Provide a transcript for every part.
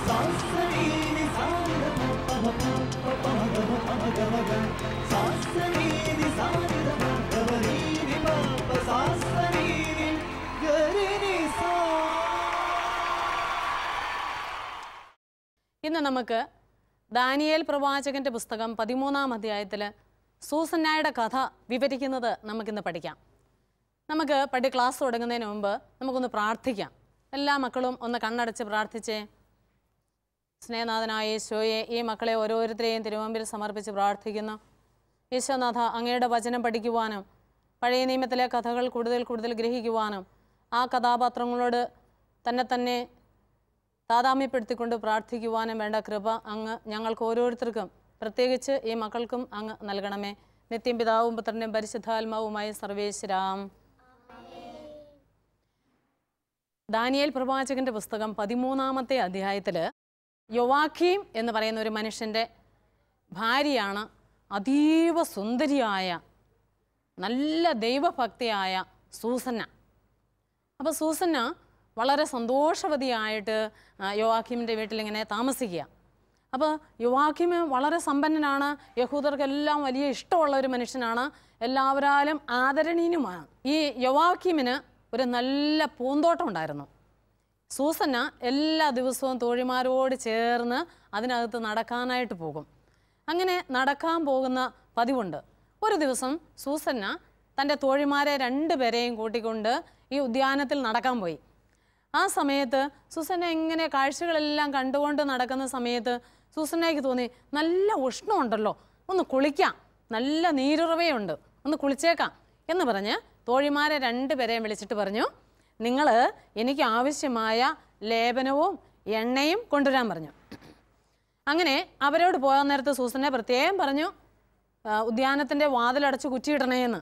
ഇന്ന് നമുക്ക് ദാനിയേൽ പ്രവാചകന്റെ പുസ്തകം 13-ാം അധ്യായത്തിൽ സൂസന്നായുടെ കഥ വിവരിക്കുന്നത് നമുക്കിന്ന് പഠിക്കാം. നമുക്ക് ക്ലാസ് തുടങ്ങുന്നതിന് മുമ്പ് നമുക്കൊന്ന് പ്രാർത്ഥിക്കാം. എല്ലാ മക്കളും ഒന്ന് കണ്ണടച്ച് പ്രാർത്ഥിച്ചേ. സ്നേഹനാഥനായ യേശോയെ, ഈ മക്കളെ ഓരോരുത്തരെയും തിരുമുമ്പിൽ സമർപ്പിച്ച് പ്രാർത്ഥിക്കുന്നു. യേശോനാഥ, അങ്ങയുടെ വചനം പഠിക്കുവാനും പഴയ നിയമത്തിലെ കഥകൾ കൂടുതൽ ഗ്രഹിക്കുവാനും ആ കഥാപാത്രങ്ങളോട് തന്നെ താതാമ്യപ്പെടുത്തിക്കൊണ്ട് പ്രാർത്ഥിക്കുവാനും വേണ്ട കൃപ അങ്ങ് ഞങ്ങൾക്ക് ഓരോരുത്തർക്കും, പ്രത്യേകിച്ച് ഈ മക്കൾക്കും അങ്ങ് നൽകണമേ. നിത്യം പിതാവും പുത്രനും പരിശുദ്ധാത്മാവുമായ സർവേശ്വരാം. ദാനിയേൽ പ്രവാചകന്റെ പുസ്തകം 13-ാമത്തെ അധ്യായത്തിൽ യോവാഖീം എന്ന് പറയുന്ന ഒരു മനുഷ്യൻ്റെ ഭാര്യയാണ് അതീവ സുന്ദരിയായ നല്ല ദൈവഭക്തിയായ സൂസന്ന. അപ്പോൾ സൂസന്ന വളരെ സന്തോഷവതിയായിട്ട് യോവാഖീമിൻ്റെ വീട്ടിലിങ്ങനെ താമസിക്കുക. അപ്പോൾ യോവാഖീം വളരെ സമ്പന്നനാണ്, യഹൂദർക്കെല്ലാം വലിയ ഇഷ്ടമുള്ള ഒരു മനുഷ്യനാണ്, എല്ലാവരാലും ആദരണീയനുമാണ്. ഈ യോവാഖീമിന് ഒരു നല്ല പൂന്തോട്ടം ഉണ്ടായിരുന്നു. സൂസന്ന എല്ലാ ദിവസവും തോഴിമാരോട് ചേർന്ന് അതിനകത്ത് നടക്കാനായിട്ട് പോകും. അങ്ങനെ നടക്കാൻ പോകുന്ന പതിവുണ്ട്. ഒരു ദിവസം സൂസന്ന തൻ്റെ തോഴിമാരെ 2 പേരെയും കൂട്ടിക്കൊണ്ട് ഈ ഉദ്യാനത്തിൽ നടക്കാൻ പോയി. ആ സമയത്ത് സൂസന്ന ഇങ്ങനെ കാഴ്ചകളെല്ലാം കണ്ടുകൊണ്ട് നടക്കുന്ന സമയത്ത് സൂസന്നയ്ക്ക് തോന്നി, നല്ല ഉഷ്ണമുണ്ടല്ലോ, ഒന്ന് കുളിക്കാം, നല്ല നീരുറവയുണ്ട്, ഒന്ന് കുളിച്ചേക്കാം എന്ന് പറഞ്ഞ് തോഴിമാരെ 2 പേരെയും വിളിച്ചിട്ട് പറഞ്ഞു, നിങ്ങൾ എനിക്ക് ആവശ്യമായ ലേപനവും എണ്ണയും കൊണ്ടുവരാൻ പറഞ്ഞു. അങ്ങനെ അവരോട് പോകാൻ നേരത്ത് സൂസന്നെ പ്രത്യേകം പറഞ്ഞു, ഉദ്യാനത്തിൻ്റെ വാതിലടച്ച് കുറ്റിയിടണേന്ന്.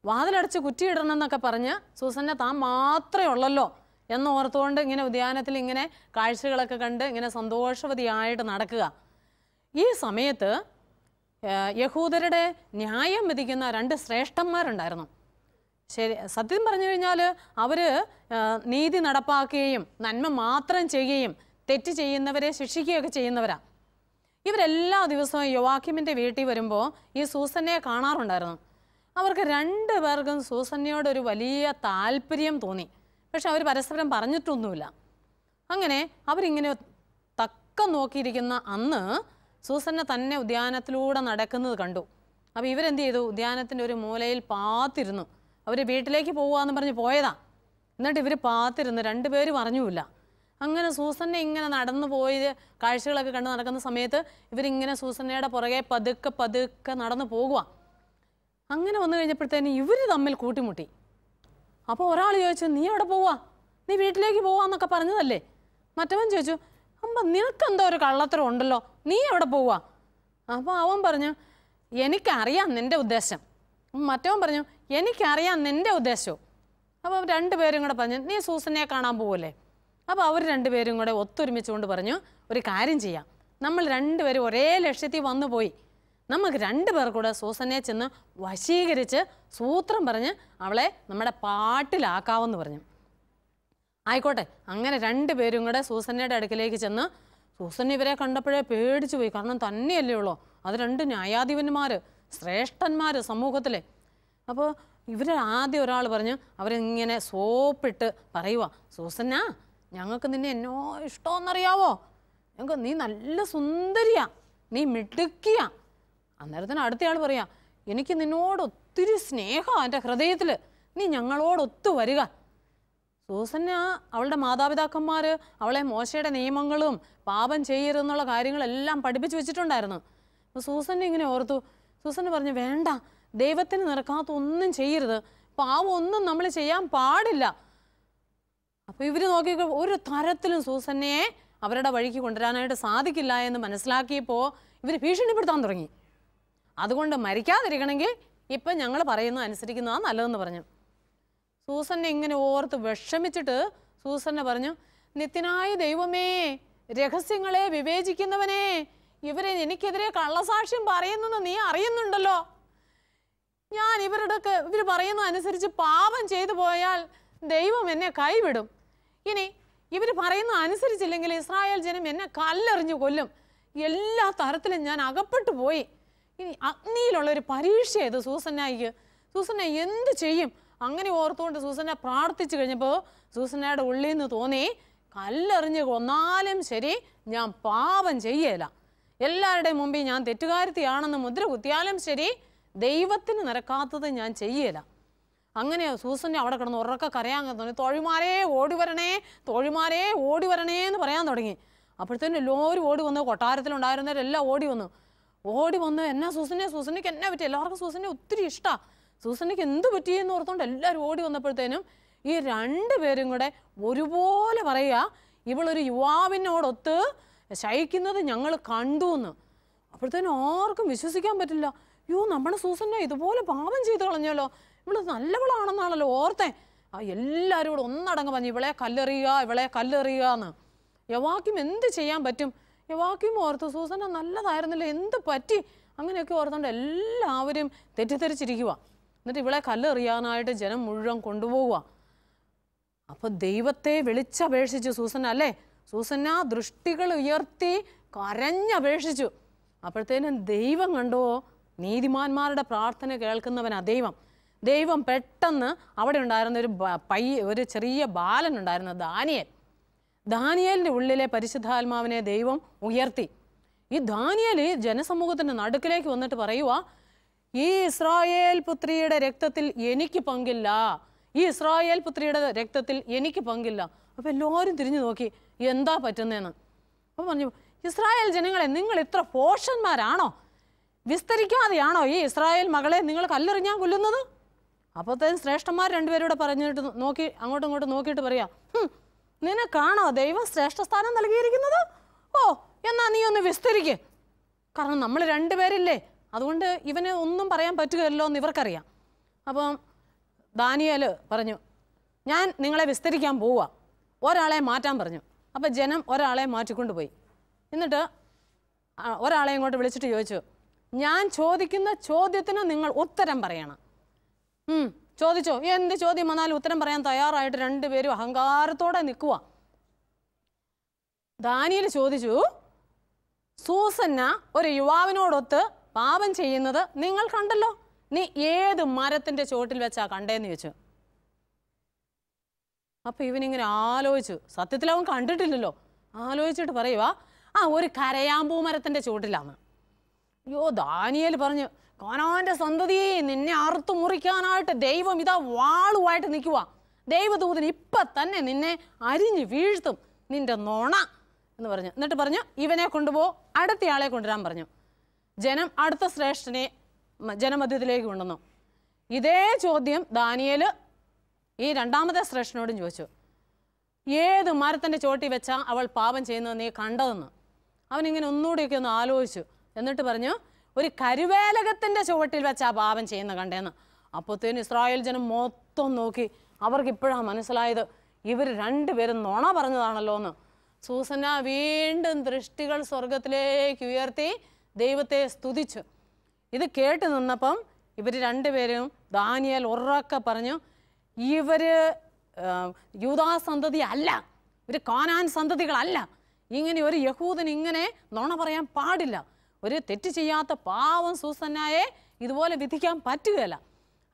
വാതിലടച്ച് കുറ്റിയിടണം എന്നൊക്കെ പറഞ്ഞ് സൂസന്ന താൻ മാത്രമേ ഉള്ളല്ലോ എന്ന് ഓർത്തുകൊണ്ട് ഇങ്ങനെ ഉദ്യാനത്തിൽ ഇങ്ങനെ കാഴ്ചകളൊക്കെ കണ്ട് ഇങ്ങനെ സന്തോഷവതിയായിട്ട് നടക്കുക. ഈ സമയത്ത് യഹൂദരുടെ ന്യായം വിധിക്കുന്ന 2 ശ്രേഷ്ഠന്മാരുണ്ടായിരുന്നു. ശരി, സത്യം പറഞ്ഞു കഴിഞ്ഞാൽ അവർ നീതി നടപ്പാക്കുകയും നന്മ മാത്രം ചെയ്യുകയും തെറ്റ് ചെയ്യുന്നവരെ ശിക്ഷിക്കുകയൊക്കെ ചെയ്യുന്നവരാണ്. ഇവരെല്ലാ ദിവസവും യോവാഖീമിൻ്റെ വീട്ടിൽ വരുമ്പോൾ ഈ സൂസന്നയെ കാണാറുണ്ടായിരുന്നു. അവർക്ക് 2 പേർക്കും സൂസന്നയോടൊരു വലിയ താല്പര്യം തോന്നി. പക്ഷെ അവർ പരസ്പരം പറഞ്ഞിട്ടൊന്നുമില്ല. അങ്ങനെ അവരിങ്ങനെ തക്കം നോക്കിയിരിക്കുന്ന അന്ന് സൂസന്ന തന്നെ ഉദ്യാനത്തിലൂടെ നടക്കുന്നത് കണ്ടു. അപ്പോൾ ഇവരെന്ത് ചെയ്തു, ഉദ്യാനത്തിൻ്റെ ഒരു മൂലയിൽ പാത്തിരുന്നു. അവർ വീട്ടിലേക്ക് പോകുകയെന്ന് പറഞ്ഞ് പോയതാ. എന്നിട്ട് ഇവർ പാത്തിരുന്ന് 2 പേരും അറിഞ്ഞുമില്ല. അങ്ങനെ സൂസന്ന ഇങ്ങനെ നടന്നു പോയി കാഴ്ചകളൊക്കെ കണ്ട് നടക്കുന്ന സമയത്ത് ഇവരിങ്ങനെ സൂസന്നയുടെ പുറകെ പതുക്കെ നടന്നു പോകുക. അങ്ങനെ വന്നു കഴിഞ്ഞപ്പോഴത്തേന് ഇവർ തമ്മിൽ കൂട്ടിമുട്ടി. അപ്പോൾ ഒരാൾ ചോദിച്ചു, നീ എവിടെ പോവാ, നീ വീട്ടിലേക്ക് പോവാന്നൊക്കെ പറഞ്ഞതല്ലേ? മറ്റവൻ ചോദിച്ചു, നിനക്കെന്തോ ഒരു കള്ളത്തരം ഉണ്ടല്ലോ, നീ എവിടെ പോവാ? അപ്പോൾ അവൻ പറഞ്ഞു, എനിക്കറിയാം നിൻ്റെ ഉദ്ദേശം. മറ്റവൻ പറഞ്ഞു, എനിക്കറിയാം നിൻ്റെ ഉദ്ദേശവും. അപ്പോൾ 2 പേരും കൂടെ പറഞ്ഞു, നീ സൂസന്നയെ കാണാൻ പോവല്ലേ? അപ്പോൾ അവർ 2 പേരും കൂടെ ഒത്തൊരുമിച്ചുകൊണ്ട് പറഞ്ഞു, ഒരു കാര്യം ചെയ്യാം, നമ്മൾ 2 പേരും ഒരേ ലക്ഷ്യത്തിൽ വന്നു പോയി, നമുക്ക് 2 പേർ കൂടെ സൂസന്നയെ ചെന്ന് വശീകരിച്ച് സൂത്രം പറഞ്ഞ് അവളെ നമ്മുടെ പാട്ടിലാക്കാവെന്ന് പറഞ്ഞു. ആയിക്കോട്ടെ, അങ്ങനെ 2 പേരും കൂടെ സൂസന്നയുടെ അടുക്കിലേക്ക് ചെന്ന്, സൂസന്ന ഇവരെ കണ്ടപ്പോഴേ പേടിച്ചു പോയി. കാരണം തന്നെയല്ലേ ഉള്ളൂ, അത് 2 ന്യായാധിപന്മാർ, ശ്രേഷ്ഠന്മാർ സമൂഹത്തിലെ. അപ്പോൾ ഇവർ ആദ്യം ഒരാൾ പറഞ്ഞു, അവരിങ്ങനെ സോപ്പിട്ട് പറയുക, സൂസന്ന, ഞങ്ങൾക്ക് നിന്നെ എന്നോ ഇഷ്ടമെന്നറിയാവോ, ഞങ്ങൾക്ക് നീ നല്ല സുന്ദരിയാ, നീ മിടുക്കിയാ. അന്നേരത്തിന് അടുത്തയാൾ പറയാ, എനിക്ക് നിന്നോട് ഒത്തിരി സ്നേഹമാണ് എൻ്റെ ഹൃദയത്തിൽ, നീ ഞങ്ങളോടൊത്തു വരിക. സൂസന്ന അവളുടെ മാതാപിതാക്കന്മാർ അവളെ മോശയുടെ നിയമങ്ങളും പാപം ചെയ്യരുതെന്നുള്ള കാര്യങ്ങളെല്ലാം പഠിപ്പിച്ചു വെച്ചിട്ടുണ്ടായിരുന്നു. അപ്പോൾ സൂസന്ന ഇങ്ങനെ ഓർത്തു. സൂസന്ന പറഞ്ഞു, വേണ്ട, ദൈവത്തിന് നിരക്കാത്ത ഒന്നും ചെയ്യരുത്, പാവം ഒന്നും നമ്മൾ ചെയ്യാൻ പാടില്ല. അപ്പോൾ ഇവർ നോക്കി ഒരു തരത്തിലും സൂസന്നയെ അവരുടെ വഴിക്ക് കൊണ്ടുവരാനായിട്ട് സാധിക്കില്ല എന്ന് മനസ്സിലാക്കിയപ്പോൾ ഇവർ ഭീഷണിപ്പെടുത്താൻ തുടങ്ങി. അതുകൊണ്ട് മരിക്കാതിരിക്കണമെങ്കിൽ ഇപ്പം ഞങ്ങൾ പറയുന്നത് അനുസരിക്കുന്നതാണ് നല്ലതെന്ന് പറഞ്ഞു. സൂസന്ന ഇങ്ങനെ ഓർത്ത് വിഷമിച്ചിട്ട് സൂസന്ന പറഞ്ഞു, നിത്യനായ ദൈവമേ, രഹസ്യങ്ങളെ വിവേചിക്കുന്നവനെ, ഇവരെ എനിക്കെതിരെ കള്ളസാക്ഷ്യം പറയുന്നെന്ന് നീ അറിയുന്നുണ്ടല്ലോ. ഞാൻ ഇവർ പറയുന്നത് അനുസരിച്ച് പാപം ചെയ്തു പോയാൽ ദൈവം എന്നെ കൈവിടും. ഇനി ഇവർ പറയുന്ന അനുസരിച്ചില്ലെങ്കിൽ ഇസ്രായേൽ ജനം എന്നെ കല്ലെറിഞ്ഞു കൊല്ലും, എല്ലാ തരത്തിലും ഞാൻ അകപ്പെട്ടു പോയി. ഇനി അഗ്നിയിലുള്ളൊരു പരീക്ഷ ഇത് സൂസന്നയ്ക്ക്. സൂസന്ന എന്ത് ചെയ്യും? അങ്ങനെ ഓർത്തുകൊണ്ട് സൂസന്ന പ്രാർത്ഥിച്ചു കഴിഞ്ഞപ്പോൾ സൂസന്നയുടെ ഉള്ളിൽ നിന്ന് തോന്നി, കല്ലെറിഞ്ഞ് കൊന്നാലും ശരി ഞാൻ പാപം ചെയ്യേല, എല്ലാവരുടെയും മുമ്പിൽ ഞാൻ തെറ്റുകാരത്തിയാണെന്ന് മുദ്ര കുത്തിയാലും ശരി ദൈവത്തിന് നിരക്കാത്തത് ഞാൻ ചെയ്യേല. അങ്ങനെ സൂസന്നെ അവിടെ കിടന്ന് ഉറക്കെ കരയാൻ തോന്നി. തോഴിമാരെ ഓടി വരണേ, തോഴിമാരെ ഓടി വരണേ എന്ന് പറയാൻ തുടങ്ങി. അപ്പോഴത്തേനും എല്ലാവരും ഓടി വന്നു. കൊട്ടാരത്തിലുണ്ടായിരുന്നവരെല്ലാം ഓടി വന്നു. എന്നാ സൂസന്നയ്ക്ക് എന്നാ പറ്റി? എല്ലാവർക്കും സൂസന്നെ ഒത്തിരി ഇഷ്ടമാണ്. സൂസന്നയ്ക്ക് എന്ത് പറ്റിയെന്ന് ഓർത്തുകൊണ്ട് എല്ലാവരും ഓടി വന്നപ്പോഴത്തേനും ഈ രണ്ടുപേരും കൂടെ ഒരുപോലെ പറയുക, ഇവളൊരു യുവാവിനോടൊത്ത് ശയിക്കുന്നത് ഞങ്ങൾ കണ്ടു എന്ന്. അപ്പോഴത്തേനും ആർക്കും വിശ്വസിക്കാൻ പറ്റില്ല. നമ്മുടെ സൂസന്ന ഇതുപോലെ പാപം ചെയ്ത് കളഞ്ഞല്ലോ, ഇവള് നല്ലവളാണെന്നാണല്ലോ ഓർത്തേ. എല്ലാവരും കൂടെ ഒന്നടങ്ങ് പറഞ്ഞു, ഇവളെ കല്ലെറിയുക എന്ന്. യോവാക്കീം എന്ത് ചെയ്യാൻ പറ്റും? യോവാക്കീം ഓർത്തു, സൂസന്ന നല്ലതായിരുന്നില്ല, എന്ത് പറ്റി? അങ്ങനെയൊക്കെ ഓർത്തുകൊണ്ട് എല്ലാവരും തെറ്റിദ്ധരിച്ചിരിക്കുക. എന്നിട്ട് ഇവളെ കല്ലെറിയാനായിട്ട് ജനം മുഴുവൻ കൊണ്ടുപോവുക. അപ്പൊ ദൈവത്തെ വിളിച്ചപേക്ഷിച്ചു സൂസന്ന, അല്ലേ? സൂസന്ന ദൃഷ്ടികൾ ഉയർത്തി കരഞ്ഞപേക്ഷിച്ചു. അപ്പോഴത്തേനും ദൈവം കണ്ടോ, നീതിമാന്മാരുടെ പ്രാർത്ഥന കേൾക്കുന്നവനാ ദൈവം. ദൈവം പെട്ടെന്ന് അവിടെ ഉണ്ടായിരുന്ന ഒരു ചെറിയ ബാലൻ ഉണ്ടായിരുന്ന ദാനിയേലിൻ്റെ ഉള്ളിലെ പരിശുദ്ധാത്മാവിനെ ദൈവം ഉയർത്തി. ഈ ദാനിയേൽ ജനസമൂഹത്തിൻ്റെ നടുക്കിലേക്ക് വന്നിട്ട് പറയുക, ഈ ഇസ്രായേൽ പുത്രിയുടെ രക്തത്തിൽ എനിക്ക് പങ്കില്ല, ഈ ഇസ്രായേൽ പുത്രിയുടെ രക്തത്തിൽ എനിക്ക് പങ്കില്ല. അപ്പം എല്ലാവരും തിരിഞ്ഞു നോക്കി എന്താ പറ്റുന്നതെന്ന്. അപ്പം പറഞ്ഞു, ഇസ്രായേൽ ജനങ്ങളെ, നിങ്ങൾ ഇത്ര പോഷന്മാരാണോ? വിസ്തരിക്കാതെയാണോ ഈ ഇസ്രായേൽ മകളെ നിങ്ങൾ കല്ലെറിഞ്ഞാൻ കൊല്ലുന്നത്? അപ്പോഴത്തേനും ശ്രേഷ്ഠന്മാർ രണ്ടുപേരൂടെ പറഞ്ഞിട്ട് അങ്ങോട്ടും ഇങ്ങോട്ടും നോക്കിയിട്ട് പറയാ, നിനക്കാണോ ദൈവം ശ്രേഷ്ഠസ്ഥാനം നൽകിയിരിക്കുന്നത്? എന്നാ നീ ഒന്ന് വിസ്തരിക്ക്. കാരണം നമ്മൾ രണ്ടുപേരില്ലേ, അതുകൊണ്ട് ഇവന് ഒന്നും പറയാൻ പറ്റുകയല്ലോ എന്ന് ഇവർക്കറിയാം. അപ്പം ദാനിയേൽ പറഞ്ഞു, ഞാൻ നിങ്ങളെ വിസ്തരിക്കാൻ പോവുക, ഒരാളെ മാറ്റാൻ പറഞ്ഞു. അപ്പം ജനം ഒരാളെ മാറ്റിക്കൊണ്ട് പോയി. എന്നിട്ട് ഒരാളെ ഇങ്ങോട്ട് വിളിച്ചിട്ട് ചോദിച്ചു, ഞാൻ ചോദിക്കുന്ന ചോദ്യത്തിന് നിങ്ങൾ ഉത്തരം പറയണം. ചോദിച്ചോ. എന്ത് ചോദ്യം വന്നാലും ഉത്തരം പറയാൻ തയ്യാറായിട്ട് രണ്ടുപേരും അഹങ്കാരത്തോടെ നിൽക്കുക. ദാനിയേൽ ചോദിച്ചു, സൂസന്ന ഒരു യുവാവിനോടൊത്ത് പാപം ചെയ്യുന്നത് നിങ്ങൾ കണ്ടല്ലോ, നീ ഏത് മരത്തിന്റെ ചോട്ടിൽ വെച്ചാ കണ്ടേന്ന് ചോദിച്ചു. അപ്പൊ ഇവനിങ്ങനെ ആലോചിച്ചു. സത്യത്തിൽ അവൻ കണ്ടിട്ടില്ലല്ലോ. ആലോചിച്ചിട്ട് പറയുക, ഒരു കരയാമ്പൂ മരത്തിന്റെ ചോട്ടിലാണ്. ദാനിയേൽ പറഞ്ഞു, കാനാന്റെ സന്തതി, നിന്നെ അറുത്തു മുറിക്കാനായിട്ട് ദൈവം ഇതാ വാളുമായിട്ട് നിൽക്കുക. ദൈവദൂതൻ ഇപ്പൊ തന്നെ നിന്നെ അരിഞ്ഞു വീഴ്ത്തും, നിന്റെ നോണ എന്ന് പറഞ്ഞു. എന്നിട്ട് പറഞ്ഞു, ഇവനെ കൊണ്ടുപോ, അടുത്തയാളെ കൊണ്ടുവരാൻ പറഞ്ഞു. ജനം അടുത്ത ശ്രേഷ്ഠനെ ജനമധ്യത്തിലേക്ക് കൊണ്ടുവന്നു. ഇതേ ചോദ്യം ദാനിയേൽ ഈ രണ്ടാമത്തെ ശ്രേഷ്ഠനോടും ചോദിച്ചു, ഏത് മരത്തിന്റെ ചോട്ടി വെച്ചാ അവൾ പാപം ചെയ്യുന്നത് നീ കണ്ടതെന്ന്. അവനിങ്ങനെ ഒന്നുകൂടിയൊക്കെ ഒന്ന് ആലോചിച്ചു. എന്നിട്ട് പറഞ്ഞു, ഒരു കരുവേലകത്തിന്റെ ചുവട്ടിൽ വെച്ചാ പാപം ചെയ്യുന്ന കണ്ടേന്ന്. അപ്പോഴത്തേനും ഇസ്രായേൽ ജനം മൊത്തം നോക്കി. അവർക്ക് ഇപ്പോഴാണ് മനസ്സിലായത്, ഇവർ രണ്ടുപേരും നുണ പറഞ്ഞതാണല്ലോ എന്ന്. സൂസന്ന വീണ്ടും ദൃഷ്ടികൾ സ്വർഗത്തിലേക്ക് ഉയർത്തി ദൈവത്തെ സ്തുതിച്ചു. ഇത് കേട്ട് നിന്നപ്പം ഇവർ രണ്ടുപേരും ദാനിയേൽ ഉറക്കെ പറഞ്ഞു, ഇവര് യൂദാ സന്തതി അല്ല, ഒരു കാനാൻ സന്തതികളല്ല. ഇങ്ങനെ ഒരു യഹൂദൻ ഇങ്ങനെ നുണ പറയാൻ പാടില്ല. ഒരു തെറ്റ് ചെയ്യാത്ത പാവം സൂസന്നയെ ഇതുപോലെ വിധിക്കാൻ പറ്റുകയില്ല.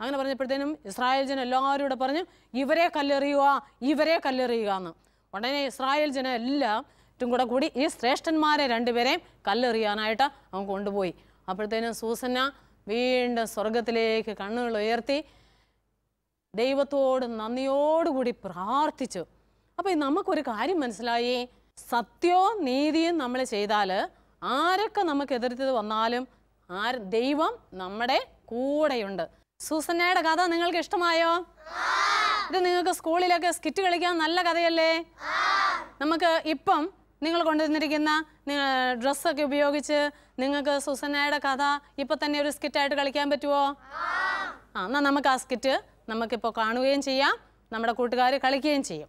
അങ്ങനെ പറഞ്ഞപ്പോഴത്തേനും ഇസ്രായേൽ ജനം എല്ലാവരും കൂടെ പറഞ്ഞു, ഇവരെ കല്ലെറിയുക എന്ന്. ഉടനെ ഇസ്രായേൽ ജനം എല്ലാവരും കൂടി ഈ ശ്രേഷ്ഠന്മാരെ രണ്ടുപേരെയും കല്ലെറിയാനായിട്ട് അവൻ കൊണ്ടുപോയി. അപ്പോഴത്തേനും സൂസന്ന വീണ്ടും സ്വർഗത്തിലേക്ക് കണ്ണുകൾ ഉയർത്തി ദൈവത്തോട് നന്ദിയോടുകൂടി പ്രാർത്ഥിച്ചു. അപ്പോൾ നമുക്കൊരു കാര്യം മനസ്സിലായി, സത്യവും നീതിയും നമ്മൾ ചെയ്താൽ ആരൊക്കെ നമുക്ക് എതിർത്തത് വന്നാലും ദൈവം നമ്മുടെ കൂടെയുണ്ട്. സൂസന്നയുടെ കഥ നിങ്ങൾക്ക് ഇഷ്ടമായോ? ഇത് നിങ്ങൾക്ക് സ്കൂളിലൊക്കെ സ്കിറ്റ് കളിക്കാൻ നല്ല കഥയല്ലേ? നമുക്ക് ഇപ്പം നിങ്ങൾ കൊണ്ടുവന്നിരിക്കുന്ന ഡ്രസ്സൊക്കെ ഉപയോഗിച്ച് നിങ്ങൾക്ക് സൂസന്നയുടെ കഥ ഇപ്പം തന്നെ ഒരു സ്കിറ്റായിട്ട് കളിക്കാൻ പറ്റുമോ? എന്നാൽ നമുക്ക് ആ സ്കിറ്റ് നമുക്കിപ്പോൾ കാണുകയും ചെയ്യാം, നമ്മുടെ കൂട്ടുകാർ കളിക്കുകയും ചെയ്യും.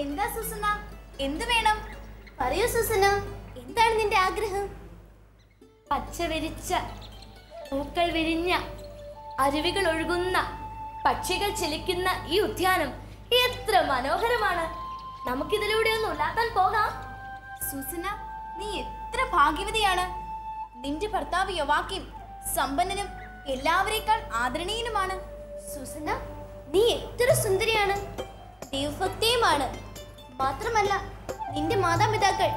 എന്താ സൂസന്ന, എന്ത് വേണം? പറയൂ സുസന, എന്താണ് നിന്റെ ആഗ്രഹം? പച്ച വിരിച്ച പൂക്കൾ വിരിഞ്ഞ അരുവികൾ ഒഴുകുന്ന പക്ഷികൾ ചിലിക്കുന്ന ഈ ഉദ്യാനം എത്ര മനോഹരമാണ്. നമുക്കിതിലൂടെ ഒന്ന് ഉലാത്താൻ പോകാം. സുസന, നീ എത്ര ഭാഗ്യവതിയാണ്. നിന്റെ ഭർത്താവ് യോവാക്കീം സമ്പന്നനും എല്ലാവരേക്കാൾ ആദരണീയനുമാണ്. സുസന, നീ എത്ര സുന്ദരിയാണ്, ദൈവഭക്തിയുമാണ്. മാത്രമല്ല നിന്റെ മാതാപിതാക്കൾ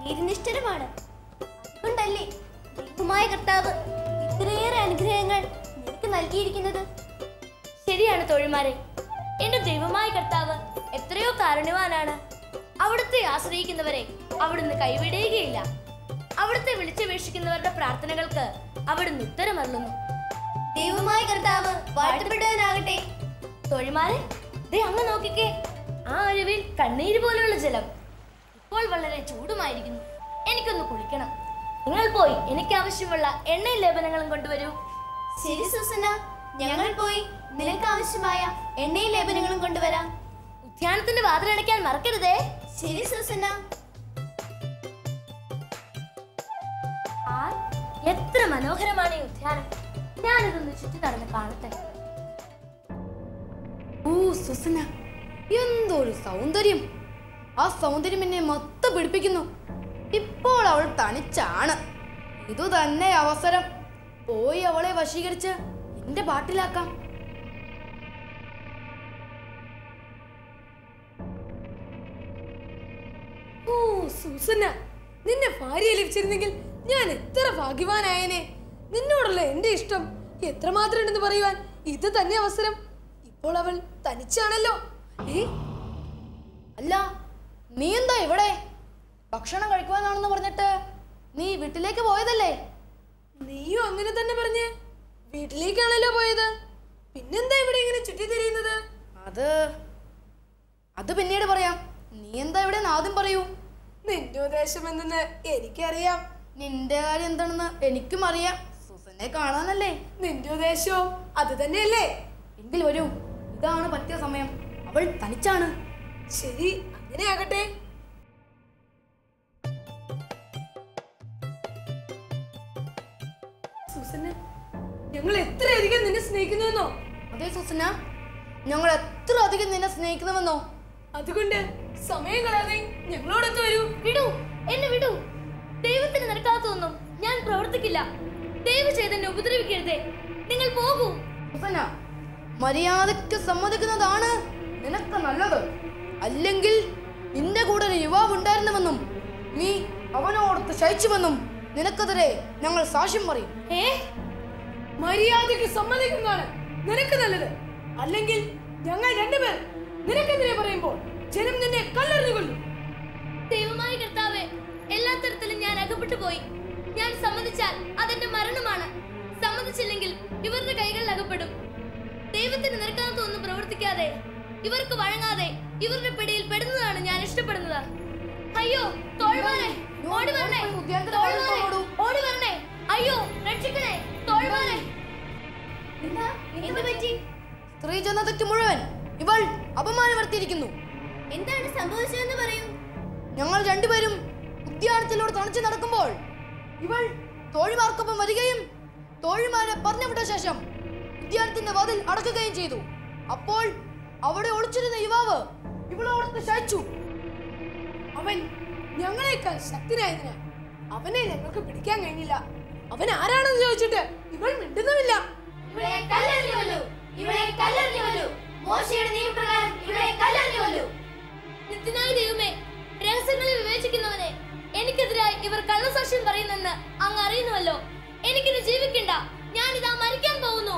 നീതിനിഷ്ഠരുമാണ്. അതുകൊണ്ടല്ലേ ദൈവമായ കർത്താവ് ഇത്രയേറെ അനുഗ്രഹങ്ങൾ നിനക്ക് നൽകിയിരിക്കുന്നത്. ശരിയാണ് തോഴിമാരെ, എന്റെ ദൈവമായ കർത്താവ് എത്രയോ കാരുണ്യവാനാണ്. അവിടുത്തെ ആശ്രയിക്കുന്നവരെ അവിടുന്ന് കൈവിടുകയില്ല. അവിടുത്തെ വിളിച്ചപേക്ഷിക്കുന്നവരുടെ പ്രാർത്ഥനകൾക്ക് അവിടുന്ന് ഉത്തരമരുളുന്നു. ദൈവമായ കർത്താവ് വാഴ്ത്തപ്പെട്ടവനാകട്ടെ. തോഴിമാരെ, ദേ അങ്ങ് നോക്കിക്കേ, ആ അരുവിൽ കണ്ണീര് പോലെയുള്ള ജലം. ഇപ്പോൾ വളരെ ചൂടുമായിരിക്കുന്നു. എനിക്കൊന്ന് കുളിക്കണം. നിങ്ങൾ പോയി എനിക്ക് ആവശ്യമുള്ള എണ്ണയും ലേപനങ്ങളും കൊണ്ടുവരൂ. ശരി സുസന, ഞങ്ങൾ പോയി നിനക്ക് ആവശ്യമായ എണ്ണയും ലേപനങ്ങളും കൊണ്ടുവരാം. ഉദ്യാനത്തിന്റെ വാതിലടയ്ക്കാൻ മറക്കരുതേ. ശരി സുസന. എത്ര മനോഹരമാണ് ഈ ഉദ്യാനം. ഞാനിതൊന്ന് ചുറ്റി നടന്ന് കാണട്ടെ. ഓ സുസന, എന്തൊരു സൗന്ദര്യം! ആ സൗന്ദര്യം എന്നെ മൊത്തം പിടിപ്പിക്കുന്നു. ഇപ്പോൾ അവൾ തനിച്ചാണ്. ഇതു തന്നെ അവസരം. പോയി അവളെ വശീകരിച്ച് എന്റെ പാട്ടിലാക്കാം. ഓ സുസന, നിന്നെ ഭാര്യയെ ലഭിച്ചിരുന്നെങ്കിൽ ഞാൻ എത്ര ഭാഗ്യവാനായേനെ. നിന്നോടുള്ള എന്റെ ഇഷ്ടം എത്രമാത്രം ഉണ്ടെന്ന് പറയുവാൻ ഇത് തന്നെ അവസരം. ഇപ്പോൾ അവൾ തനിച്ചാണല്ലോ. അല്ല, നീ എന്താ ഇവിടെ? ഭക്ഷണം കഴിക്കുവാനാണെന്ന് പറഞ്ഞിട്ട് നീ വീട്ടിലേക്ക് പോയതല്ലേ? നീയും അങ്ങനെ തന്നെ പറഞ്ഞ് വീട്ടിലേക്കാണല്ലോ പോയത്. പിന്നെന്താ ഇവിടെ ഇങ്ങനെ ചുറ്റിത്തിരിയുന്നത്? അത് പിന്നീട് പറയാം. നീ എന്താ ഇവിടെ ആദ്യം പറയൂ. നിന്റെ ഉദ്ദേശം എന്തെന്ന് എനിക്കറിയാം. നിന്റെ കാര്യം എന്താണെന്ന് എനിക്കും അറിയാം. സുസനെ കാണാനല്ലേ നിന്റെ ഉദ്ദേശവും അത് തന്നെയല്ലേ? എങ്കിൽ വരൂ, ഇതാണ് പറ്റിയ സമയം. അവൾ തനിച്ചാണ്. ശരി, അങ്ങനെ ആകട്ടെ. സുസന, ഞങ്ങൾ എത്രയധികം നിന്നെ സ്നേഹിക്കുന്നുവെന്നോ? അതെ സുസന, ഞങ്ങൾ എത്ര അധികം നിന്നെ സ്നേഹിക്കുന്നുവെന്നോ? അതുകൊണ്ട് സമയം കളയാതെ ഞങ്ങളോടൊത്ത് വരൂ. വിടൂ, എന്നെ വിടൂ. ദൈവത്തിന് നിരക്കാത്തതൊന്നും ഞാൻ പ്രവർത്തിക്കില്ല. ദൈവം ചെയ്തെന്നെ ഉപദ്രവിക്കരുതേ. നിങ്ങൾ പോകൂ. സുസന, മര്യാദയ്ക്ക് സമ്മതിക്കുന്നതാണ് നിനക്ക് നല്ലത്. അല്ലെങ്കിൽ നിന്റെ കൂടെ ഒരു യുവാവ് ഉണ്ടായിരുന്നുവെന്നും നീ അവനോടൊത്ത് ശയിച്ചുവെന്നും നിനക്കെതിരെ ഞങ്ങൾ സാക്ഷ്യം പറയും. മര്യാദയ്ക്ക് സമ്മതിക്കുന്നതാണ് നിനക്ക് നല്ലത്. അല്ലെങ്കിൽ ഞങ്ങൾ രണ്ടുപേർ നിനക്കെതിരെ പറയുമ്പോൾ ജനം നിന്നെ കല്ലെറിഞ്ഞു കൊല്ലും. ദൈവമായ കർത്താവേ, എല്ലാ തരത്തിലും ഞാൻ അകപ്പെട്ടു പോയി. ഞാൻ സമ്മതിച്ചാൽ അതെന്റെ മരണമാണ്. സമ്മതിച്ചില്ലെങ്കിൽ ഇവരുടെ കൈകളിൽ അകപ്പെടും. ദൈവത്തിന് നിരക്കാത്തൊന്നും പ്രവർത്തിക്കാതെ ഇവർക്ക് വഴങ്ങാതെ ഇവരുടെ പിടിയിൽ പെടുന്നതാണ് ഞാൻ ഇഷ്ടപ്പെടുന്നത്. അയ്യോ തോഴ്മാനെ, ഓടി വരണേ. ഓടി വരണേ. അയ്യോ രക്ഷിക്കണേ തോഴ്മാനെ. എന്ത് പറ്റി? സ്ത്രീ ജനതയ്ക്ക് മുഴുവൻ ഇവൾ അപമാനം വരുത്തിയിരിക്കുന്നു. എന്താണ് സംഭവിച്ചതെന്ന് പറയൂ. ഞങ്ങൾ രണ്ടുപേരും ഉദ്യാനത്തിലൂടെ തണുച്ചു നടക്കുമ്പോൾ ഇവൾ തോഴിമാർക്കൊപ്പം വരികയും തോഴിമാരെ പറഞ്ഞുവിട്ട ശേഷം ഉദ്യാനത്തിന്റെ വാതിൽ അടക്കുകയും ചെയ്തു. അപ്പോൾ അവിടെ ഒളിച്ചിരുന്ന യുവാവ് ഇവളോടൊത്ത് ശയിച്ചു. അവൻ ഞങ്ങളെക്കാൾ ശക്തനായതിനാൽ അവനെ ഞങ്ങൾക്ക് പിടിക്കാൻ കഴിഞ്ഞില്ല. അവൻ ആരാണെന്ന് ചോദിച്ചിട്ട് ഇവൾ മിണ്ടുന്നുമില്ല. നിത്യനായ ദൈവമേ, രഹസ്യങ്ങളെ വിവേചിക്കുന്നവനെ, എനിക്കെതിരായി ഇവർ കള്ളസാക്ഷ്യം പറയുന്നെന്ന് അങ്ങ് അറിയുന്നുവല്ലോ. എനിക്കിത് ജീവിക്കണ്ട. ഞാനിതാ മരിക്കാൻ പോകുന്നു.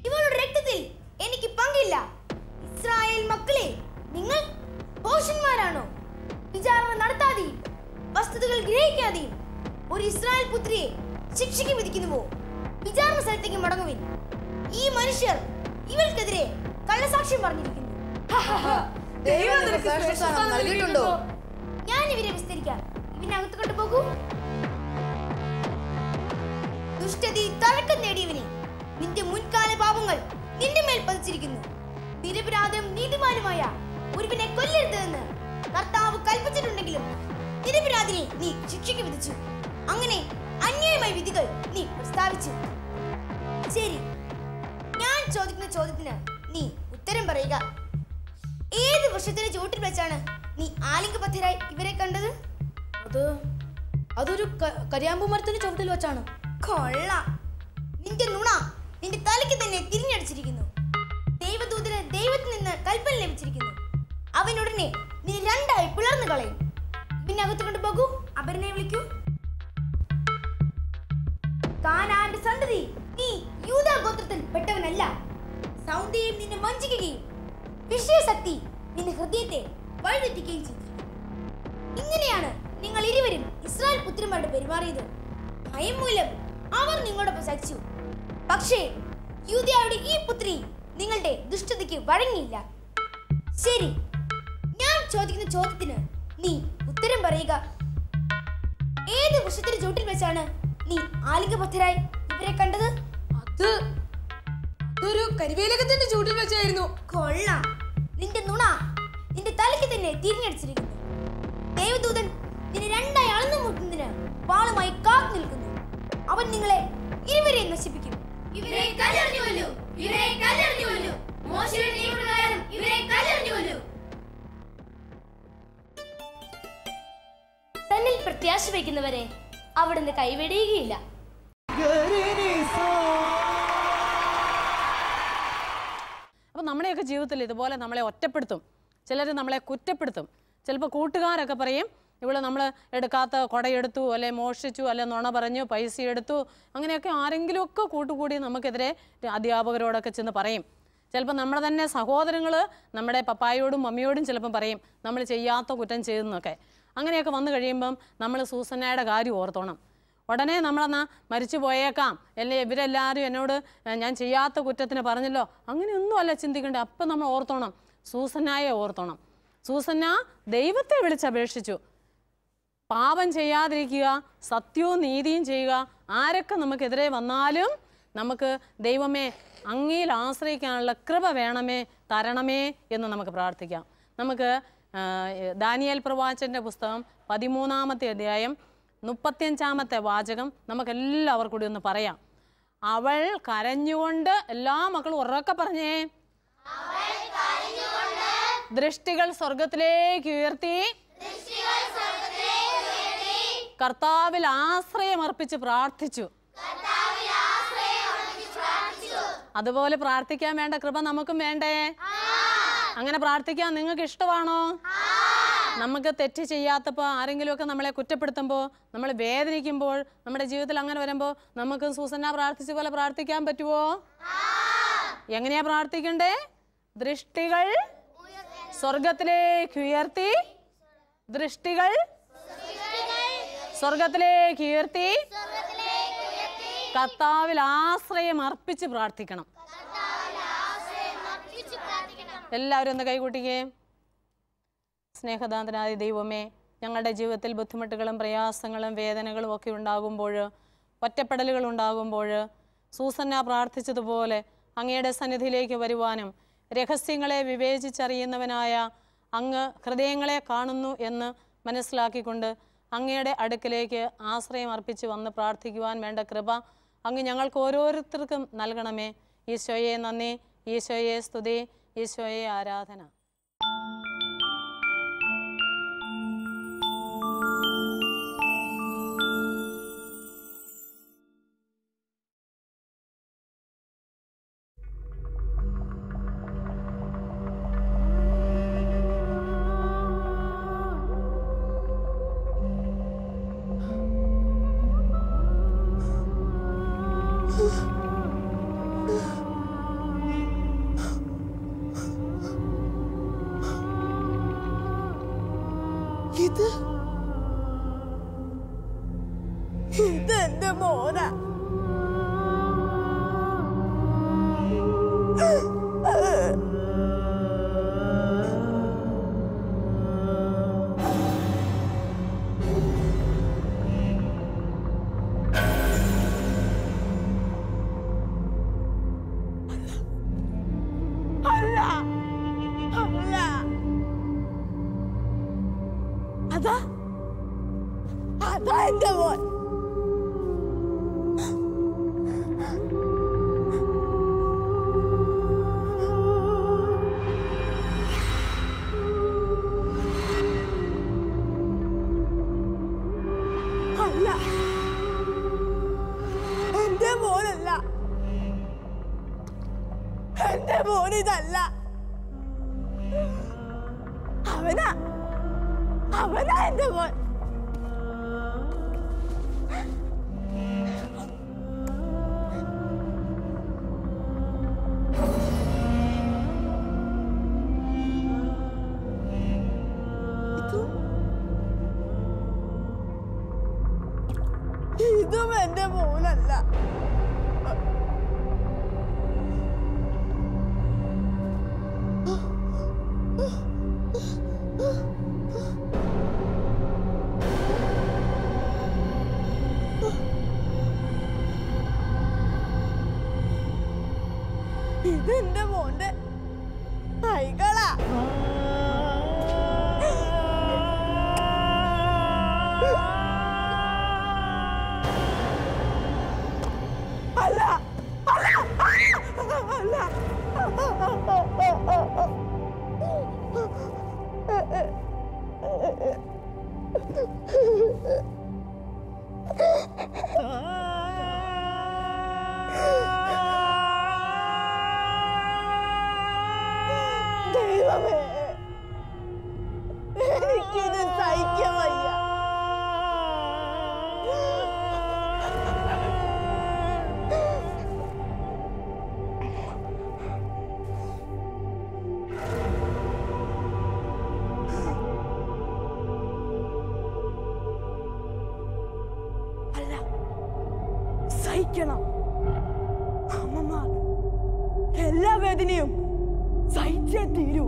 ഇവളുടെ രക്തത്തിൽ എനിക്ക് പങ്കില്ല. ഇസ്രായേൽ മക്കളെ, നിങ്ങൾ ഭോഷന്മാരാണോ? വിചാരണ നടത്താതെയും വസ്തുതകൾ ഗ്രഹിക്കാതെയും ഒരു ഇസ്രായേൽ പുത്രിയെ ശിക്ഷയ്ക്ക് വിധിക്കുന്നുവോ? വിചാരണ സ്ഥലത്തേക്ക് മടങ്ങുവിൻ. ഈ മനുഷ്യർ ഇവൾക്കെതിരെ കള്ളസാക്ഷ്യം പറഞ്ഞിരിക്കുന്നു. ഞാൻ ഇവരെ വിസ്തരിക്കാം. ഇവനകത്ത് കൊണ്ടുപോകൂ. ദുഷ്ടതി തലക്കം നേടിയവനെ, നിന്റെ മുൻകാല പാപങ്ങൾ നിന്റെ മേൽ പതിച്ചിരിക്കുന്നു. നീതിമാനുമായ ഒരുവനെ കൊല്ലരുതെന്ന് കർത്താവ് കൽപ്പിച്ചിട്ടുണ്ടെങ്കിലും നിരപരാധിനെ നീ ശിക്ഷയ്ക്ക് വിധിച്ചു. അങ്ങനെ അന്യായമായ വിധികൾ നീ പ്രസ്താവിച്ചു. ശരി, ഞാൻ ചോദിക്കുന്ന ചോദ്യത്തിന് നീ ഉത്തരം പറയുക. ഏത് വൃക്ഷത്തിന്റെ ചുവട്ടിൽ വെച്ചാണ് നീ ആലിംഗബദ്ധരായി ഇവരെ കണ്ടത്? അതൊരു കരിയാമ്പു മരത്തിന്റെ ചുവട്ടിൽ വെച്ചാണ്. കൊള്ളാം. നിന്റെ നുണ നിന്റെ തലയ്ക്ക് തന്നെ തിരിഞ്ഞടിച്ചിരിക്കുന്നു. ദൈവദൂതന് ദൈവത്തിൽ നിന്ന് കൽപ്പന ലഭിച്ചിരിക്കുന്നു. അവനുടനെ നീ രണ്ടായി പിളർന്നു കളയും. പിന്നെ അകത്ത് കൊണ്ടുപോകൂ. അപരനെ വിളിക്കൂ. കാനാന്റെ സന്തതി, നീ യൂദാ ഗോത്രത്തിൽ പെട്ടവനല്ല. സൗന്ദര്യം നിന്നെ വഞ്ചിക്കുകയും വിഷയശക്തി നിന്റെ ഹൃദയത്തെ വഴിതെറ്റിക്കുകയും ചെയ്തു. ഇങ്ങനെയാണ് നിങ്ങൾ ഇരുവരും ഇസ്രായേൽ പുത്രന്മാരോട് പെരുമാറിയത്. ഭയം മൂലം അവർ നിങ്ങളോടൊപ്പം സഹിച്ചു. പക്ഷേ യൂദയുടെ ഈ പുത്രി നിങ്ങളുടെ ദുഷ്ടതയ്ക്ക് വഴങ്ങിയില്ല. ശരി, ഞാൻ ചോദിക്കുന്ന ചോദ്യത്തിന് നീ ഉത്തരം പറയുക. ഏത് വൃക്ഷത്തിന്റെ ചുവട്ടിൽ വെച്ചാണ് നീ ആലിംഗബദ്ധരായി ഇവരെ കണ്ടത്? അതൊരു കരിവേലകത്തിന്റെ ചുവട്ടിൽ വെച്ചായിരുന്നു. കൊള്ളാം. നിന്റെ നുണ നിന്റെ തലയ്ക്ക് തന്നെ തിരിഞ്ഞടിച്ചിരിക്കുന്നു. ദൈവദൂതൻ നിന്നെ രണ്ടായി അളന്നു മുട്ടുന്നതിന് വാളുമായി കാത്തു നിൽക്കുന്നു. അവൻ നിങ്ങളെ ഇരുവരെയും നശിപ്പിക്കും. ഇവരെ കല്ലെറിഞ്ഞു കൊല്ലൂ, ഇവരെ കല്ലെറിഞ്ഞു കൊല്ലൂ. മോശയുടെ നിയമപ്രകാരം ഇവരെ കല്ലെറിഞ്ഞു കൊല്ലൂ. തന്നിൽ പ്രത്യാശ വയ്ക്കുന്നവരെ അവിടുന്ന് കൈവെടിയുകയില്ല. അപ്പം നമ്മുടെയൊക്കെ ജീവിതത്തിൽ ഇതുപോലെ നമ്മളെ ഒറ്റപ്പെടുത്തും. ചിലർ നമ്മളെ കുറ്റപ്പെടുത്തും. ചിലപ്പോൾ കൂട്ടുകാരൊക്കെ പറയും, ഇവിടെ നമ്മൾ എടുക്കാത്ത കുടയെടുത്തു, അല്ലെ മോഷ്ടിച്ചു, അല്ലെ നുണ പറഞ്ഞു, പൈസ എടുത്തു, അങ്ങനെയൊക്കെ ആരെങ്കിലുമൊക്കെ കൂട്ടുകൂടി നമുക്കെതിരെ അധ്യാപകരോടൊക്കെ ചെന്ന് പറയും. ചിലപ്പോൾ നമ്മുടെ തന്നെ സഹോദരങ്ങൾ നമ്മുടെ പപ്പായോടും മമ്മിയോടും ചിലപ്പം പറയും നമ്മൾ ചെയ്യാത്ത കുറ്റം ചെയ്തെന്നൊക്കെ. അങ്ങനെയൊക്കെ വന്നു കഴിയുമ്പം നമ്മൾ സൂസന്നയുടെ കാര്യം ഓർത്തോണം. ഉടനെ നമ്മളെന്നാൽ മരിച്ചു പോയേക്കാം, അല്ലേ ഇവരെല്ലാവരും എന്നോട് ഞാൻ ചെയ്യാത്ത കുറ്റത്തിന് പറഞ്ഞല്ലോ, അങ്ങനെയൊന്നും അല്ല ചിന്തിക്കേണ്ടത്. അപ്പം നമ്മൾ ഓർത്തോണം, സൂസന്നയെ ഓർത്തോണം. സൂസന്ന ദൈവത്തെ വിളിച്ചപേക്ഷിച്ചു. പാപം ചെയ്യാതിരിക്കുക, സത്യവും നീതിയും ചെയ്യുക. ആരൊക്കെ നമുക്കെതിരെ വന്നാലും നമുക്ക് ദൈവമേ അങ്ങയിൽ ആശ്രയിക്കാനുള്ള കൃപ വേണമേ, തരണമേ എന്ന് നമുക്ക് പ്രാർത്ഥിക്കാം. നമുക്ക് ദാനിയേൽ പ്രവാചകന്റെ പുസ്തകം 13-ാമത്തെ അധ്യായം 35-ാമത്തെ വാചകം നമുക്കെല്ലാവർക്കും കൂടി ഒന്ന് പറയാം. അവൾ കരഞ്ഞുകൊണ്ട്, എല്ലാ മക്കളും ഉറക്കെ പറഞ്ഞേ, ദൃഷ്ടികൾ സ്വർഗത്തിലേക്ക് ഉയർത്തി കർത്താവിൽ ആശ്രയമർപ്പിച്ച് പ്രാർത്ഥിച്ചു. അതുപോലെ പ്രാർത്ഥിക്കാൻ വേണ്ട കൃപ നമുക്കും വേണ്ടേ? അങ്ങനെ പ്രാർത്ഥിക്കാൻ നിങ്ങൾക്ക് ഇഷ്ടമാണോ? നമുക്ക് തെറ്റ് ചെയ്യാത്തപ്പോൾ, ആരെങ്കിലുമൊക്കെ നമ്മളെ കുറ്റപ്പെടുത്തുമ്പോൾ, നമ്മൾ വേദനിക്കുമ്പോൾ, നമ്മുടെ ജീവിതത്തിൽ അങ്ങനെ വരുമ്പോൾ നമുക്ക് സൂസന്ന പ്രാർത്ഥിച്ച പോലെ പ്രാർത്ഥിക്കാൻ പറ്റുമോ? എങ്ങനെയാ പ്രാർത്ഥിക്കണ്ടേ? ദൃഷ്ടികൾ സ്വർഗത്തിലേക്ക് ഉയർത്തി, ദൃഷ്ടികൾ സ്വർഗത്തിലേക്ക് ഉയർത്തി കർത്താവിൽ ആശ്രയം അർപ്പിച്ച് പ്രാർത്ഥിക്കണം. എല്ലാവരും ഒന്ന് കൈകൂട്ടിക്കേ. സ്നേഹദാതനായ ദൈവമേ, ഞങ്ങളുടെ ജീവിതത്തിൽ ബുദ്ധിമുട്ടുകളും പ്രയാസങ്ങളും വേദനകളും ഒക്കെ ഉണ്ടാകുമ്പോൾ, ഒറ്റപ്പെടലുകൾ ഉണ്ടാകുമ്പോൾ, സൂസന്ന പ്രാർത്ഥിച്ചതുപോലെ അങ്ങയുടെ സന്നിധിയിലേക്ക് വരുവാനും രഹസ്യങ്ങളെ വിവേചിച്ചറിയുന്നവനായ അങ്ങ് ഹൃദയങ്ങളെ കാണുന്നു എന്ന് മനസ്സിലാക്കിക്കൊണ്ട് അങ്ങയുടെ അടുക്കിലേക്ക് ആശ്രയം അർപ്പിച്ച് വന്ന് പ്രാർത്ഥിക്കുവാൻ വേണ്ട കൃപ അങ്ങ് ഞങ്ങൾക്ക് ഓരോരുത്തർക്കും നൽകണമേ. ഈശോയെ നന്ദി, ഈശോയെ സ്തുതി, ഈശോയെ ആരാധന. ഇതെന്റെ മോന. അല്ല, അല്ല, അതാ എന്റെ മോൻ. അല്ല, എന്റെ മോനല്ല, എന്റെ മോനിതല്ല. അവനാ എന്റെ മോൻ. ഇതും എന്റെ മോനല്ല. ഇതെന്റെ മോന്റെ കൈകളാ. അല്ല അല്ല അല്ല. ദൈവമേ, എനിക്കിത് സഹിക്കാൻ വയ്യ. അല്ല, സഹിക്കണം. അമ്മമാർ എല്ലാ വേദനയും സഹിച്ചേ തീരൂ.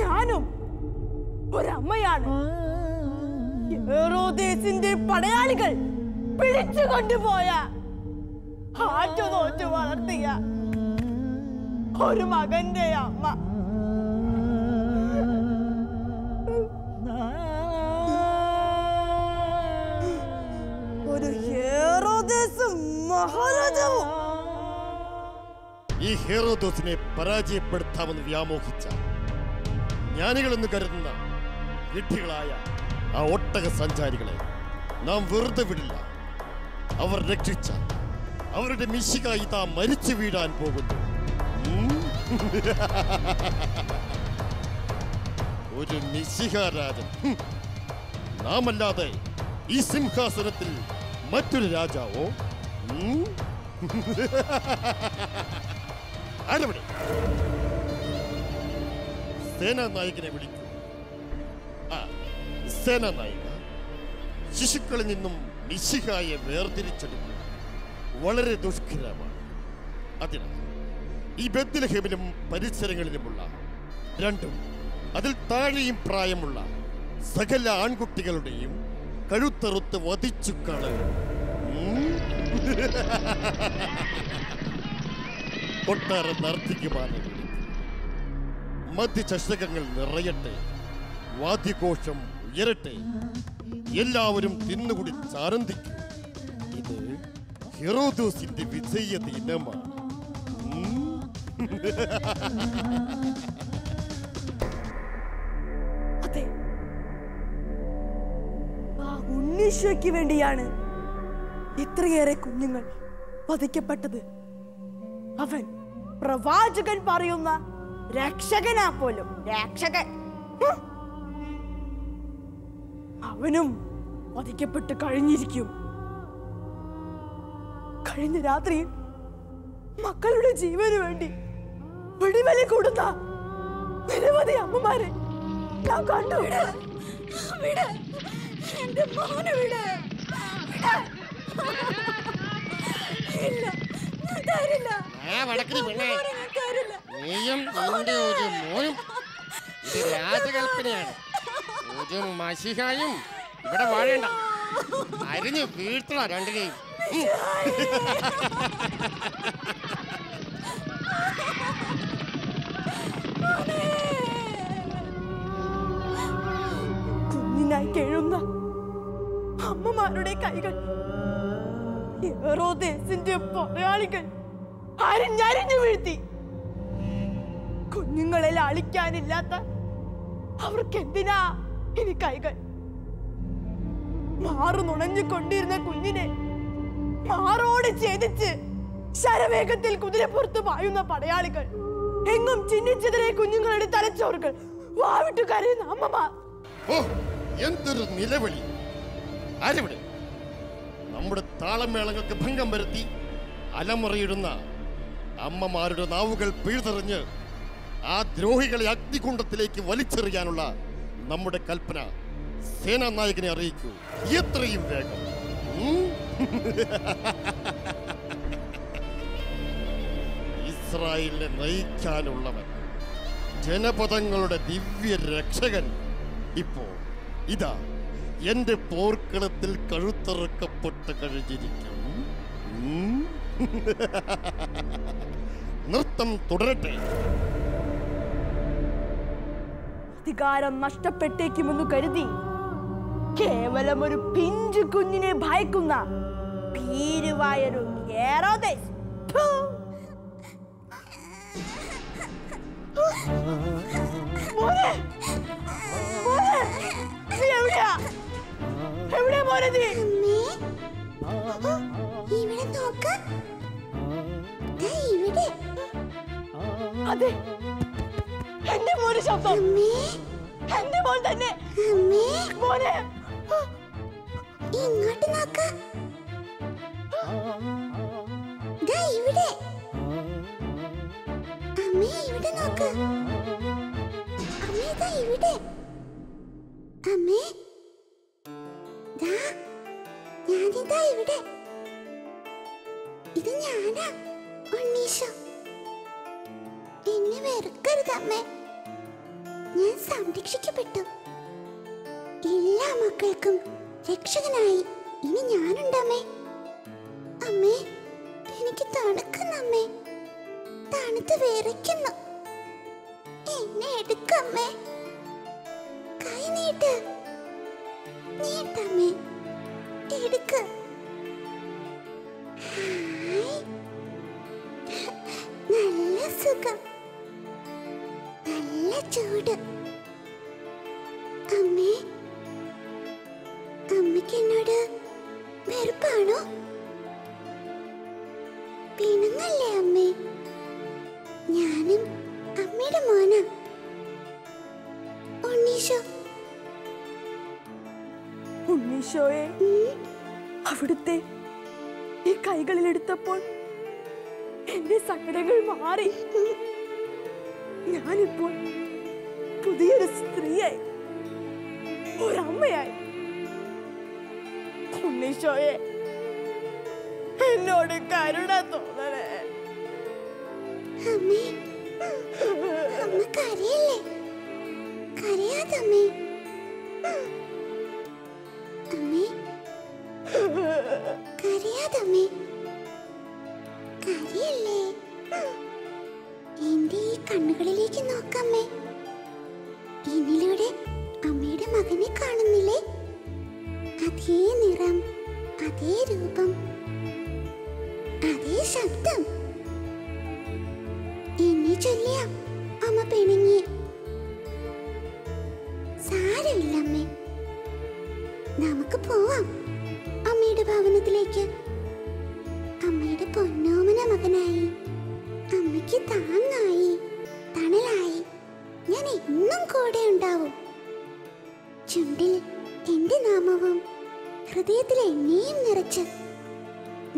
ഞാനും ഒരമ്മയാണ്. ഹെറോദേസിന്റെ പടയാളികൾ പിടിച്ചു കൊണ്ടുപോയ, ആറ്റുനോറ്റു വളർത്തിയ ഒരു മകന്റെ അമ്മ. ഒരു ഹെറോദേസും മഹാരാജാവും. ഈ ഹെറോദോസിനെ പരാജയപ്പെടുത്താമെന്ന് വ്യാമോഹിച്ച ജ്ഞാനികളെന്ന് കരുതുന്ന വിഡ്ഢികളായ ആ ഒട്ടക സഞ്ചാരികളെ നാം വെറുതെ വിടില്ല. അവർ രക്ഷിച്ച അവരുടെ മിശിക ഇതാ മരിച്ചു വീഴാൻ പോകുന്നു. ഒരു മിശിഹാരാജൻ. നാമല്ലാതെ ഈ സിംഹാസനത്തിൽ മറ്റൊരു രാജാവോ? ആരവിടെ? സേനാനായകനെ വിളിക്കൂ. സേനാനായക, ശിശുക്കളിൽ നിന്നും മിശിഹായെ വേർതിരിച്ചെടുക്കുക വളരെ ദുഷ്കരമാണ്. അതിനാൽ ഈ ബെത്ലഹേമിലും പരിസരങ്ങളിലുമുള്ള 2 അതിൽ താഴെയും പ്രായമുള്ള സകല ആൺകുട്ടികളുടെയും കഴുത്തറുത്ത് വധിച്ചു കളയും. കൊട്ടാരം നർത്തിക്കുമാരെ മധ്യചഷകങ്ങൾ നിറയട്ടെ, വാദ്യഘോഷം ഉയരട്ടെ, എല്ലാവരും തിന്നുകൂടി ആനന്ദിക്കും. ഇത് ഹെറോദോസിന്റെ വിജയ ദിനമാണ്. അതെ, ആ ഉണ്ണീശോയ്ക്ക് വേണ്ടിയാണ് ഇത്രയേറെ കുഞ്ഞുങ്ങൾ വധിക്കപ്പെട്ടത്. അവൻ പ്രവാചകൻ പറയുന്ന രക്ഷകനാ പോലും. രക്ഷകൻ അവനും വധിക്കപ്പെട്ട് കഴിഞ്ഞിരിക്കും. കഴിഞ്ഞ രാത്രിയിൽ മക്കളുടെ ജീവന് വേണ്ടി വെടിവലി കൊടുത്ത നിരവധി അമ്മമാരെ ഞാൻ കണ്ടു. എന്റെ മോനെ വിട്. ഇല്ല, ഞാൻ തരില്ല. നീയും നിന്റെ ഒരു മോനും ഇത് രാജകൽപ്പനയാണ്. ഒരു മഷിഹായും ഇവിടെ വാഴേണ്ട. അരിഞ്ഞു വീഴ്ത്തണ രണ്ടിനെയും. കുഞ്ഞിനായി കേഴുന്ന അമ്മമാരുടെ കൈകൾ ഹെറോദേസിന്റെ പടയാളികൾ അരിഞ്ഞരിഞ്ഞു വീഴ്ത്തി. കുഞ്ഞുങ്ങളെ ലാളിക്കാനില്ലാത്ത അവർക്ക് എന്തിനാ ഇനി കൈകൾ? മാറു നുണഞ്ഞുകൊണ്ടിരുന്ന കുഞ്ഞിനെ മാറോട് ഛേദിച്ച് ശരവേഗത്തിൽ കുതിരപ്പുറത്ത് പായുന്ന പടയാളികൾ, എങ്ങും ചിന്നിച്ചെതിരെ കുഞ്ഞുങ്ങളുടെ തലച്ചോറുകൾ വാവിട്ടു കരയുന്ന അമ്മമാർ. എന്തൊരു നിലവിളി! ആരെവിടെ? നമ്മുടെ താളമേളങ്ങൾക്ക് ഭംഗം വരുത്തി അലമുറയിടുന്ന അമ്മമാരുടെ നാവുകൾ പിഴുതെറിഞ്ഞ് ആ ദ്രോഹികളെ അഗ്നികുണ്ഡത്തിലേക്ക് വലിച്ചെറിയാനുള്ള നമ്മുടെ കൽപ്പന സേനാനായകനെ അറിയിക്കൂ, എത്രയും വേഗം. ഇസ്രായേലിനെ നയിക്കാനുള്ളവൻ, ജനപദങ്ങളുടെ ദിവ്യ രക്ഷകൻ ഇപ്പോ ഇതാ എന്റെ പോർക്കളത്തിൽ കഴുത്തറക്കപ്പെട്ട് കഴിഞ്ഞിരിക്കും. നൃത്തം തുടരട്ടെ. അധികാരം നഷ്ടപ്പെട്ടേക്കുമെന്ന് കരുതി കേവലം ഒരു പിഞ്ചു കുഞ്ഞിനെ ഭയക്കുന്ന ഭീരുവായൊരു ഹെറോദേസ്. അതെ, എന്റെ മോന് ശബ്ദം. എന്റെ മോൻ തന്നെ. മോനെ ഇങ്ങോട്ട് നോക്ക്. ഇവിടെ അമ്മേ, ഇവിടെ നോക്ക്. അമ്മേ, ഇവിടെ അമ്മേ, ഞാനിതാ ഇവിടെ. ഇത് ഞാനാ, ഉണ്ണീശോ. എന്നെ വെറുക്കരുത് അമ്മേ, ഞാൻ സംരക്ഷിക്കപ്പെട്ടു. എല്ലാ മക്കൾക്കും രക്ഷകനായി ഇനി ഞാനുണ്ടമ്മേ. അമ്മേ, എനിക്ക് തണുക്കുന്നമ്മേ, തണുത്ത് വിറയ്ക്കുന്നു. എന്നെ എടുക്കമ്മേ, കൈ നീട്ട്. നീട്ടമ്മേ, എടുക്ക്. നല്ല സുഖം, നല്ല ചൂട്. അമ്മേ, അമ്മയ്ക്ക് എന്നോട് വെറുപ്പാണോ? പിണങ്ങല്ലേ അമ്മേ? ഞാനും അമ്മയുടെ മോനാ. ഉണ്ണീശോയെ, അവിടുത്തെ ഈ കൈകളിൽ എടുത്തപ്പോൾ എന്റെ സങ്കടങ്ങൾ മാറി. ഞാനിപ്പോൾ പുതിയൊരു സ്ത്രീയായി, ഒരമ്മയായി. ഉണ്ണീശോയെ, എന്നോട് കരുണ തോന്നണേ. അമ്മേ, അമ്മ കരയല്ലേ? കരയാതമ്മേ. അമ്മേ, കരയാതമ്മേ. കരയല്ലേ? എന്റെ ഈ കണ്ണുകളിലേക്ക് നോക്കമ്മേ. ഇതിലൂടെ അമ്മയുടെ മകനെ കാണുന്നില്ലേ? അതേ നിറം, അതേ രൂപം, അതേ ശബ്ദം. എന്നെ ചൊല്ലിയ അമ്മ പിണങ്ങിയ. സാരമില്ലമ്മേ, നമുക്ക് പോവാം അമ്മയുടെ ഭവനത്തിലേക്ക്. അമ്മയുടെ പൊന്നോമന മകനായി, അമ്മയ്ക്ക് താങ്ങായി, തണലായി ഞാൻ എന്നും കൂടെ ഉണ്ടാവും. ചുണ്ടിൽ എന്റെ നാമവും ഹൃദയത്തിൽ എന്നെയും നിറച്ച്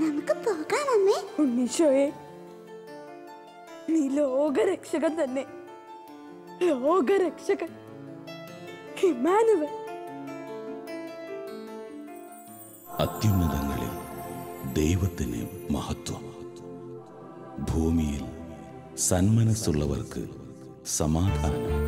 നമുക്ക് പോകാം അമ്മേ. ഉണ്ണീശോയെ, നീ ലോകരക്ഷകൻ തന്നെ, ലോകരക്ഷകൻ ഇമ്മാനുവൽ. അത്യുന്നതങ്ങളിൽ ദൈവത്തിന് മഹത്വം, ഭൂമിയിൽ സന്മനസ്സുള്ളവർക്ക് സമാധാനം.